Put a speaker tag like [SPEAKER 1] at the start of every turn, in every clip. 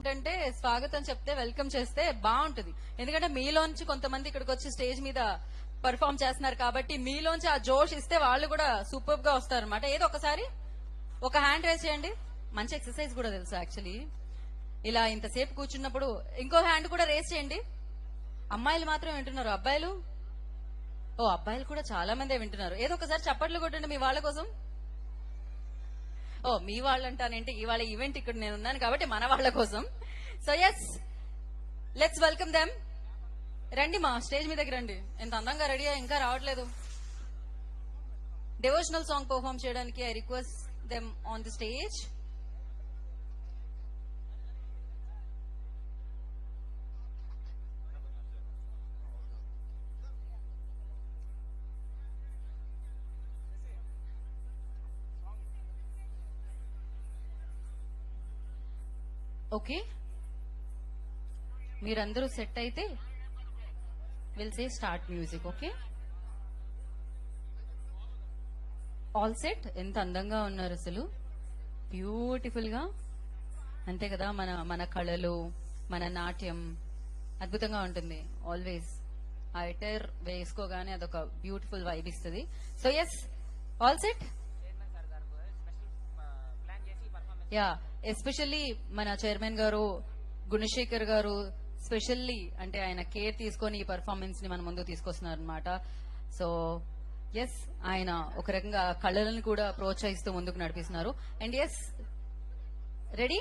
[SPEAKER 1] ఏంటంటే స్వాగతం చెప్తే వెల్కమ్ చేస్తే బాగుంటుంది. ఎందుకంటే మీలోంచి కొంతమంది ఇక్కడికి వచ్చి స్టేజ్ మీద పర్ఫామ్ చేస్తున్నారు కాబట్టి మీలోంచి ఆ జోష్ ఇస్తే వాళ్ళు కూడా సూపర్ గా వస్తారు అనమాట. ఏదో ఒకసారి ఒక హ్యాండ్ రేస్ చేయండి. మంచి ఎక్సర్సైజ్ కూడా తెలుసు యాక్చువల్లీ. ఇలా ఇంతసేపు కూర్చున్నప్పుడు ఇంకో హ్యాండ్ కూడా రేస్ చేయండి. అమ్మాయిలు మాత్రం వింటున్నారు, అబ్బాయిలు అబ్బాయిలు కూడా చాలా మందే వింటున్నారు. ఏదో ఒకసారి చప్పట్లు కొట్టండి మీ వాళ్ళ కోసం. మీ వాళ్ళు అంటానంటే ఇవాళ ఈవెంట్ ఇక్కడ నేను ఉన్నాను కాబట్టి మన వాళ్ళ కోసం. So yes, let's welcome them. రండి మా స్టేజ్ మీ దగ్గర రండి. ఎంత అందంగా రెడీ అయ్యి ఇంకా రావట్లేదు. డివోషనల్ సాంగ్ పర్ఫామ్ చేయడానికి I request them on the stage. Okay, మీరందరూ సెట్ అయితే will say start music. Okay, all set. ఎంత అందంగా ఉన్నారు అసలు, బ్యూటిఫుల్ గా. అంతే కదా, మన మన కళలు, మన నాట్యం అద్భుతంగా ఉంటుంది. ఆల్వేస్ ఆ ఎటైర్ వేసుకోగానే అదొక బ్యూటిఫుల్ వైబ్ ఇస్తుంది. So yes, all set. Yeah, especially మన చైర్మన్ గారు గుణశేఖర్ గారు స్పెషల్లీ అంటే ఆయన కేర్ తీసుకొని ఈ పర్ఫార్మెన్స్ ని మన ముందు తీసుకొస్తున్నారు అనమాట. సో ఎస్, ఆయన ఒక రకంగా కళలను కూడా ప్రోత్సహిస్తూ ముందుకు నడిపిస్తున్నారు. And yes, ready.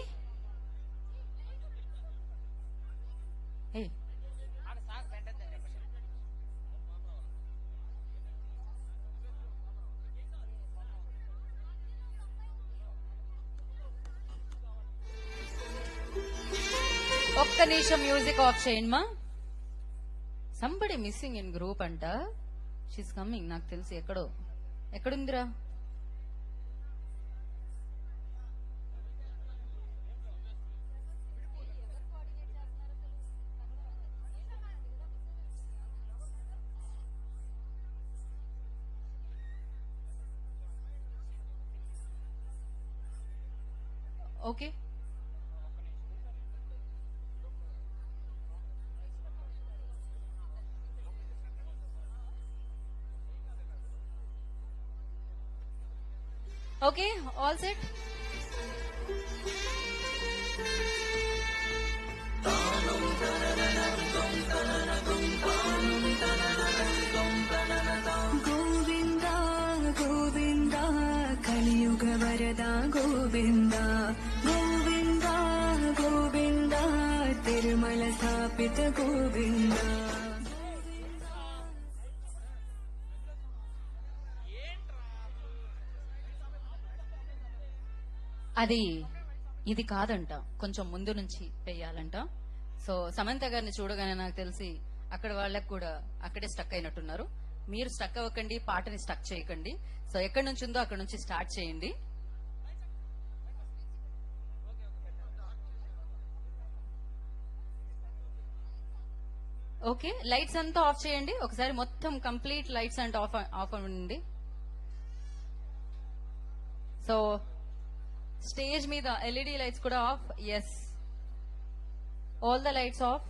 [SPEAKER 1] ఒక్క నిమిషం మ్యూజిక్ ఆఫ్ చేయండి మా. సంబడి మిస్సింగ్ ఇన్ గ్రూప్ అంట. She's coming. నాకు తెలిసి ఎక్కడుందిరా? Okay, okay, all set.
[SPEAKER 2] Govinda Govinda కలియుగ వరద గోవింద గోవింద గోవింద తిరుమల స్థాపిత గోవింద.
[SPEAKER 1] అది ఇది కాదంట, కొంచెం ముందు నుంచి వేయాలంట. సో సమంత గారిని చూడగానే నాకు తెలిసి అక్కడ వాళ్ళకి కూడా అక్కడే స్టక్ అయినట్టున్నారు. మీరు స్టక్ అవ్వకండి, పాటని స్టక్ చేయకండి. సో ఎక్కడి నుంచి ఉందో అక్కడ నుంచి స్టార్ట్ చేయండి. ఓకే, లైట్స్ అంతా ఆఫ్ చేయండి ఒకసారి. మొత్తం కంప్లీట్ లైట్స్ అంతా ఆఫ్ అవ్వండి. సో స్టేజ్ మీద ఎల్ఈడి లైట్స్ కూడా off. Yes, all the lights off.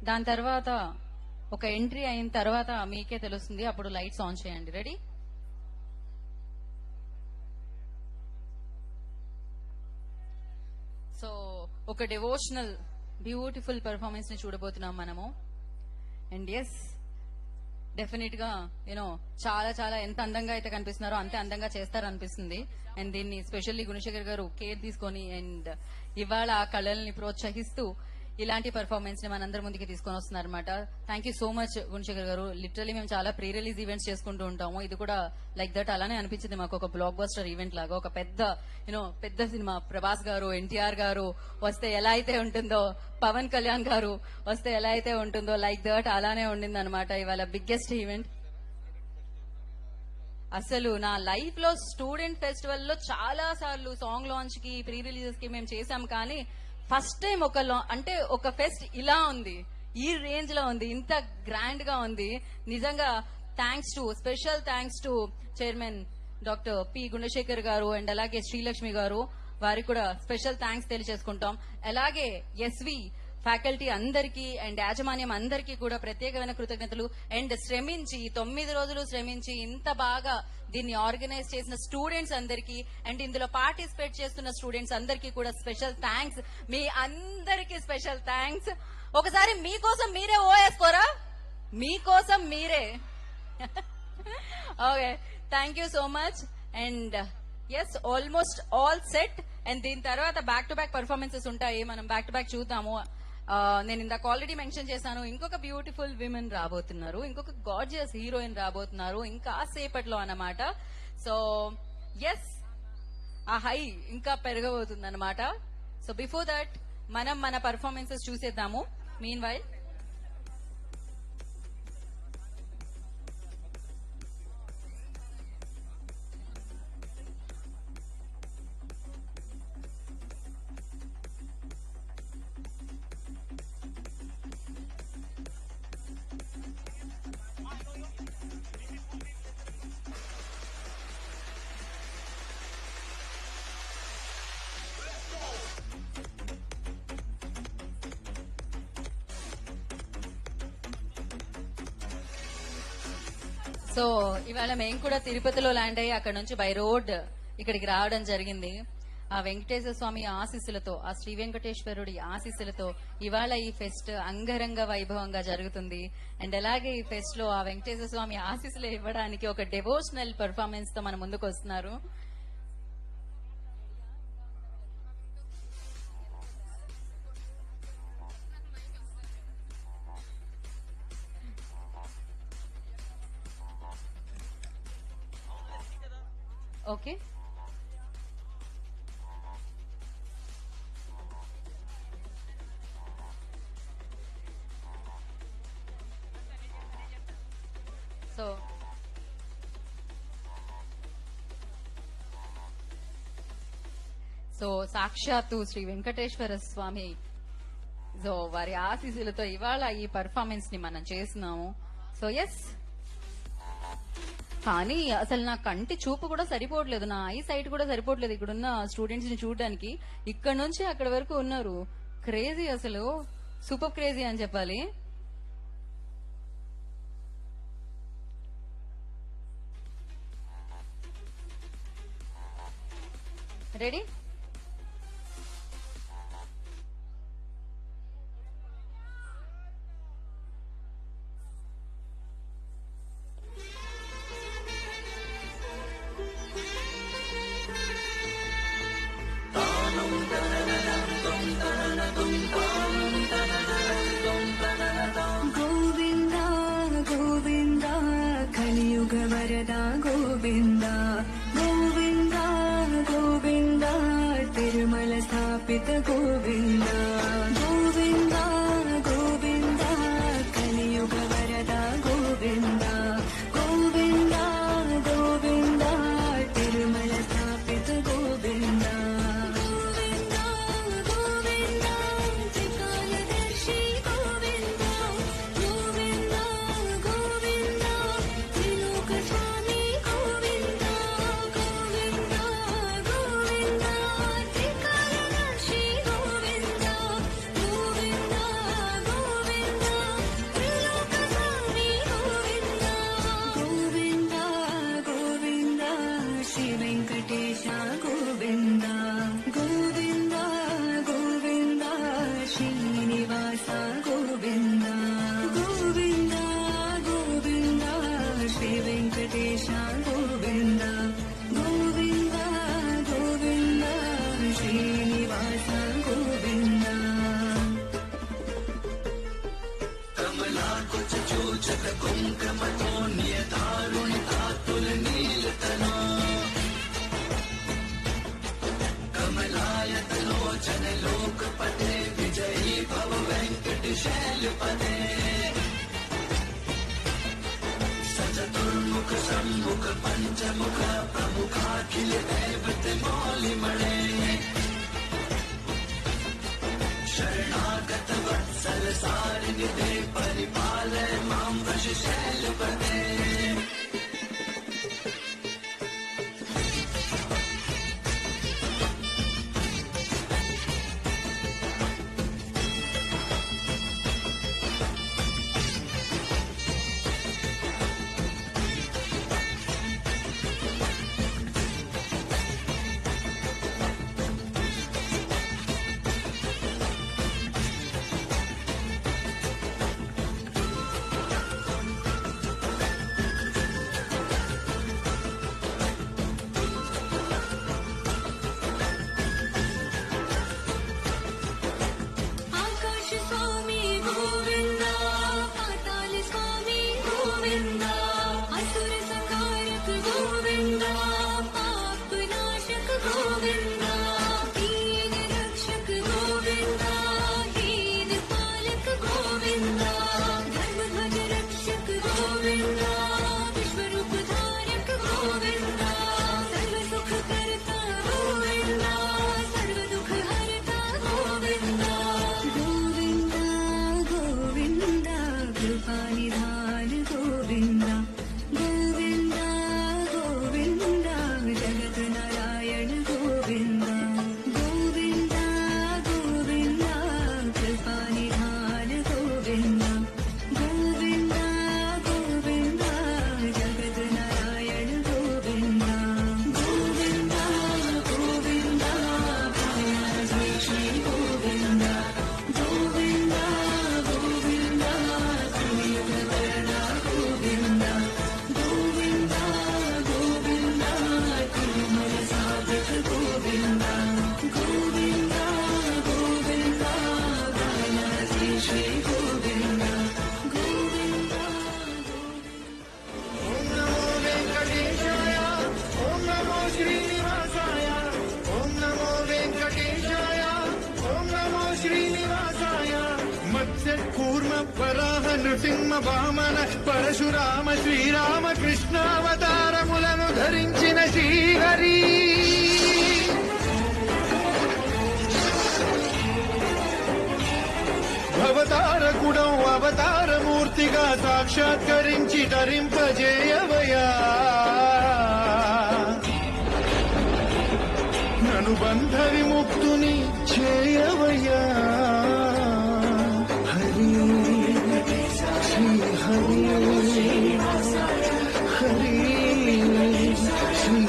[SPEAKER 1] దాని తర్వాత ఒక ఎంట్రీ అయిన తర్వాత మీకే తెలుస్తుంది, అప్పుడు లైట్స్ ఆన్ చేయండి. రెడీ? సో ఒక డివోషనల్ బ్యూటిఫుల్ పెర్ఫార్మెన్స్ ని చూడబోతున్నాం మనము. అండ్ ఎస్, డెఫినెట్ గా యూనో చాలా చాలా ఎంత అందంగా అయితే కనిపిస్తున్నారో అంతే అందంగా చేస్తారనిపిస్తుంది. అండ్ దీన్ని స్పెషల్లీ గుణశేఖర్ గారు కేర్ తీసుకొని అండ్ ఇవాళ ఆ కళల్ని ప్రోత్సహిస్తూ ఇలాంటి పర్ఫార్మెన్స్ ని మనందరి ముందుకి తీసుకొని వస్తున్నారు అనమాట. Thank you so much Gunasekhar గారు. లిటరలీ మేము చాలా ప్రీ రిలీజ్ ఈవెంట్స్ చేసుకుంటూ ఉంటాము. ఇది కూడా లైక్ దట్ అలానే అనిపించింది మాకు, ఒక బ్లాక్ బస్టర్ ఈవెంట్ లాగా. ఒక పెద్ద సినిమా, ప్రభాస్ గారు, ఎన్టీఆర్ గారు వస్తే ఎలా అయితే ఉంటుందో, పవన్ కళ్యాణ్ గారు వస్తే ఎలా అయితే ఉంటుందో లైక్ దట్ అలానే ఉండింది అనమాట ఇవాళ బిగ్గెస్ట్ ఈవెంట్. అసలు నా లైఫ్ లో స్టూడెంట్ ఫెస్టివల్ లో చాలా సార్లు సాంగ్ లాంచ్ కి, ప్రీ రిలీజెస్ కి మేము చేశాం. కానీ ఫస్ట్ టైం ఒక ఫెస్ట్ ఇలా ఉంది, ఈ రేంజ్ లో ఉంది, ఇంత గ్రాండ్ గా ఉంది. నిజంగా special thanks to chairman doctor P Gunasekhar గారు అండ్ అలాగే శ్రీలక్ష్మి గారు వారికి కూడా స్పెషల్ థ్యాంక్స్ తెలియజేసుకుంటాం. అలాగే ఎస్వి ఫ్యాకల్టీ అందరికీ అండ్ యాజమాన్యం అందరికీ కూడా ప్రత్యేకమైన కృతజ్ఞతలు. అండ్ శ్రమించి 9 రోజులు శ్రమించి ఇంత బాగా దీన్ని ఆర్గనైజ్ చేసిన స్టూడెంట్స్ అందరికీ అండ్ ఇందులో పార్టిసిపేట్ చేస్తున్న స్టూడెంట్స్ అందరికీ కూడా స్పెషల్ థ్యాంక్స్. మీ అందరికీ స్పెషల్ థ్యాంక్స్. ఒకసారి మీకోసం మీరే ఓవేసుకోరా, మీకోసం మీరే. Okay, thank you so much. And yes, almost all set. And దీని తర్వాత బ్యాక్ టు బ్యాక్ పర్ఫార్మెన్సెస్ ఉంటాయి, మనం బ్యాక్ టు బ్యాక్ చూద్దాము. నేను ఇందాక ఆల్రెడీ మెన్షన్ చేశాను, ఇంకొక బ్యూటిఫుల్ విమెన్ రాబోతున్నారు, ఇంకొక గార్జియస్ హీరోయిన్ రాబోతున్నారు ఇంకా సేపట్లో అన్నమాట. సో ఎస్, ఆ హై ఇంకా పెరగబోతుంది అనమాట. సో బిఫోర్ దట్ మనం మన పర్ఫార్మెన్సెస్ చూసేద్దాము. మీన్ వైల్ సో ఇవాళ మేము కూడా తిరుపతిలో ల్యాండ్ అయ్యి అక్కడ నుంచి బై రోడ్ ఇక్కడికి రావడం జరిగింది. ఆ వెంకటేశ్వర స్వామి ఆశీస్సులతో, ఆ శ్రీ వెంకటేశ్వరుడి ఆశీస్సులతో ఇవాళ ఈ ఫెస్ట్ అంగరంగ వైభవంగా జరుగుతుంది. అండ్ అలాగే ఈ ఫెస్ట్ లో ఆ వెంకటేశ్వర స్వామి ఆశీస్సులు ఇవ్వడానికి ఒక డెవోషనల్ పర్ఫార్మెన్స్ తో మన ముందుకు వస్తున్నారు. ఓకే, సో సాక్షాత్తు శ్రీ వెంకటేశ్వర స్వామి వారి ఆశీస్సులతో ఇవాళ ఈ పర్ఫార్మెన్స్ ని మనం చేస్తున్నాము. సో ఎస్, కానీ అసలు నా కంటి చూపు కూడా సరిపోవట్లేదు, నా ఐ సైట్ కూడా సరిపోవట్లేదు ఇక్కడున్న స్టూడెంట్స్ ని చూడడానికి. ఇక్కడ నుంచి అక్కడ వరకు ఉన్నారు, క్రేజీ, అసలు సూపర్ క్రేజీ అని చెప్పాలి. రెడీ?
[SPEAKER 2] గోవింద గోవింద కలియుగ వరద గోవింద గోవింద గోవింద తిరుమల స్థాపిత గోవింద గోవింద గోవింద కలియుగ వరద గోవింద గోవింద గోవింద తిరుమల స్థాపిత గోవింద గోవింద గోవింద త్రికాలదర్శి గోవింద గోవింద గోవింద త్రిలోక స్వామి గోవింద గోవింద గోవింద త్రికాలదర్శి గోవింద గోవింద గోవింద త్రిలోక స్వామి గోవింద గోవింద గోవింద శ్రీ వెంకటేశ గోవింద గోవింద గోవింద శ్రీనివాస గోవింద గోవింద గోవింద శ్రీ వెంకటేశ గోవింద గోవింద గోవింద శ్రీనివాస గోవింద
[SPEAKER 3] మత్స్య కూర్మ వరాహ నృసింహ వామన పరశురామ శ్రీరామ కృష్ణావతారములను ధరించిన శ్రీహరి భవతారకుడం అవతారమూర్తిగా సాక్షాత్కరించి తరింపజేయవయా నను బంధ విముక్తుని చేయవయ్యా హరి శ్రీ హరి హరి శ్రీ హరి హరి శ్రీ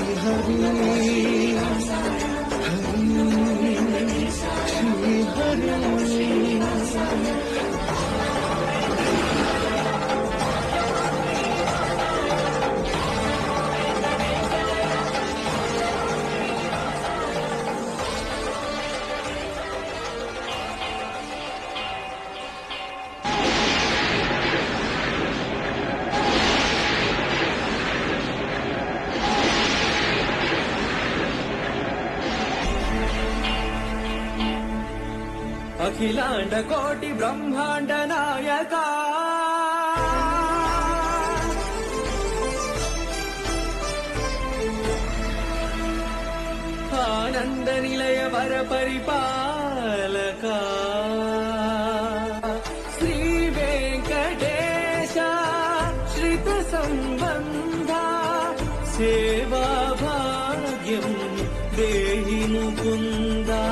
[SPEAKER 3] హరి
[SPEAKER 4] అఖిలాండ కోటి బ్రహ్మాండ నాయక ఆనంద నిలయ వర పరిపాలక శ్రీ వెంకటేశ శ్రిత సంబంధ సేవా భాగ్యం దేహి ముకుందా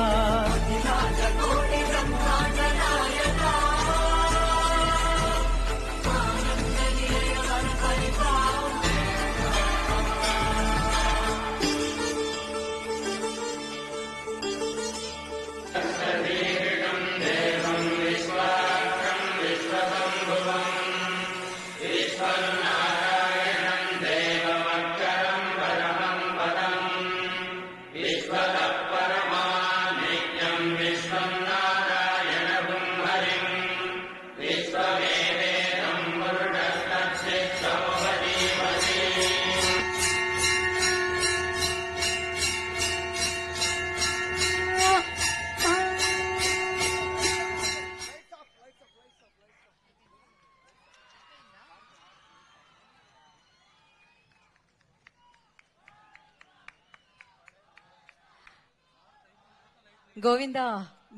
[SPEAKER 1] గోవిందా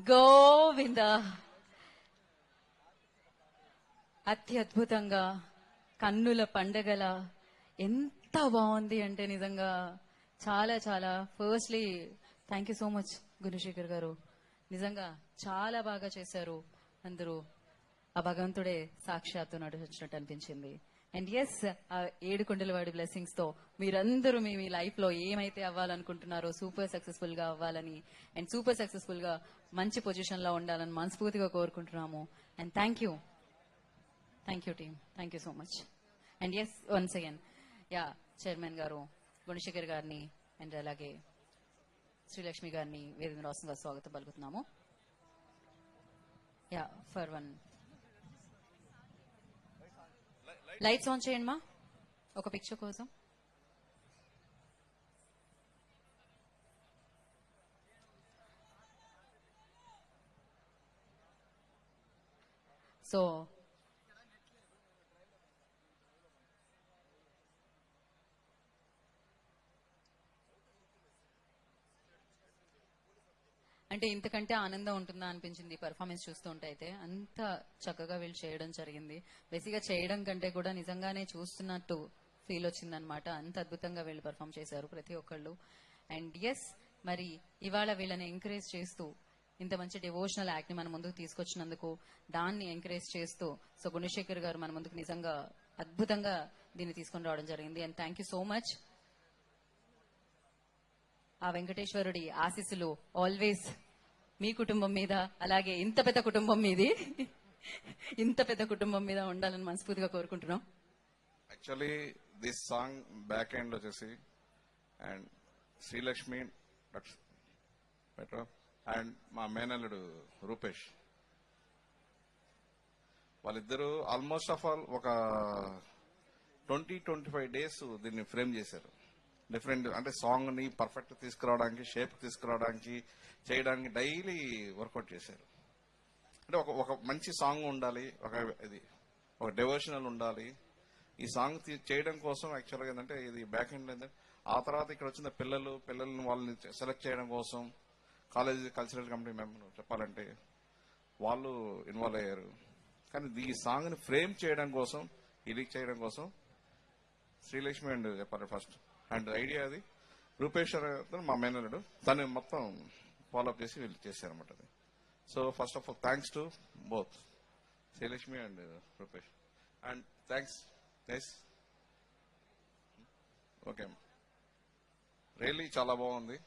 [SPEAKER 1] గోవిందా అత్యద్భుతంగా కన్నుల పండగల ఎంత బాగుంది అంటే నిజంగా చాలా చాలా firstly thank you so much Gunasekhar గారు నిజంగా చాలా బాగా చేశారు అందరూ ఆ భగవంతుడే సాక్షాత్తు నడిచినట్టు అనిపించింది అండ్ ఎస్ ఆ 7 కొండలవాడి బ్లెస్సింగ్స్ తో మీరందరూ మీ లైఫ్ లో ఏమైతే అవ్వాలనుకుంటున్నారో సూపర్ సక్సెస్ఫుల్ గా అవ్వాలని అండ్ సూపర్ సక్సెస్ఫుల్ గా మంచి పొజిషన్ లో ఉండాలని మనస్ఫూర్తిగా కోరుకుంటున్నాము and thank you team thank you so much and yes once again yeah chairman గారు గుణశేఖర్ గారిని అండ్ అలాగే శ్రీలక్ష్మి గారిని వేదిక రాసంగా స్వాగతం పలుకుతున్నాము yeah for one lights on చేయండి మా ఒక పిక్చర్ కోసం సో అంటే ఇంతకంటే ఆనందం ఉంటుందా అనిపించింది పర్ఫార్మెన్స్ చూస్తుంటే అయితే అంత చక్కగా వీళ్ళు చేయడం జరిగింది బేసిక్గా చేయడం కంటే కూడా నిజంగానే చూస్తున్నట్టు ఫీల్ వచ్చిందనమాట అంత అద్భుతంగా వీళ్ళు పర్ఫామ్ చేశారు ప్రతి ఒక్కళ్ళు అండ్ ఎస్ మరి ఇవాళ వీళ్ళని ఎంకరేజ్ చేస్తూ ఇంత మంచి డివోషనల్ యాక్ట్ ని మన ముందుకు తీసుకొచ్చినందుకు దాన్ని ఎంకరేజ్ చేస్తూ సో గుణశేఖర్ గారు మన ముందుకు నిజంగా అద్భుతంగా దీన్ని తీసుకొని రావడం జరిగింది and thank you so much ఆ వెంకటేశ్వరుడి ఆశీస్సులు ఆల్వేస్ మీ కుటుంబం మీద అలాగే ఇంత పెద్ద కుటుంబం మీద ఉండాలని మనస్ఫూర్తిగా కోరుకుంటున్నాం
[SPEAKER 5] actually this song back end వచ్చేసి అండ్ శ్రీలక్ష్మి అండ్ మా మేనల్లుడు రూపేష్ వాళ్ళిద్దరూ ఆల్మోస్ట్ ఆఫ్ ఆల్ ఒక 20-25 days దీన్ని ఫ్రేమ్ చేశారు డిఫరెంట్ అంటే సాంగ్ ని పర్ఫెక్ట్ తీసుకురావడానికి షేప్ తీసుకురావడానికి చేయడానికి డైలీ వర్కౌట్ చేశారు అంటే ఒక మంచి సాంగ్ ఉండాలి, ఒక డివోషనల్ ఉండాలి. ఈ సాంగ్ చేయడం కోసం యాక్చువల్గా ఏంటంటే ఇది బ్యాక్ ఎండ్ ఏంటంటే ఆ తర్వాత ఇక్కడ వచ్చిన పిల్లల్ని వాళ్ళని సెలెక్ట్ చేయడం కోసం కాలేజ్ కల్చరల్ కమిటీ మెంబర్ చెప్పాలంటే వాళ్ళు ఇన్వాల్వ్ అయ్యారు. కానీ ఈ సాంగ్ ని ఫ్రేమ్ చేయడం కోసం, ఎడిట్ చేయడం కోసం శ్రీలక్ష్మి అండ్ చెప్పాలి ఫస్ట్ అండ్ ఐడియా అది రూపేష్ మా మేనరుడు తను మొత్తం ఫాలోఅప్ చేసి వీళ్ళు చేశారన్నమాట అది. So first of all thanks to both Srilakshmi and Rupesh and thanks nice. Okay, really చాలా బాగుంది.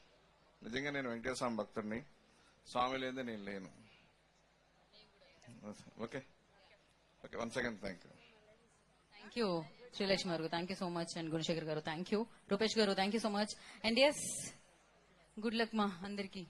[SPEAKER 5] నిజంగా నేను వెంకటేశ్వర స్వామి భక్తుడిని, స్వామి లేదే నేను లేను. Okay okay, one second, thank you.
[SPEAKER 1] Thank you Srilakshmi గారు, thank you so much. And Gunasekhar గారు థ్యాంక్ యూ, రూపేష్ గారు thank you so much. And yes, good luck మా అందరికి.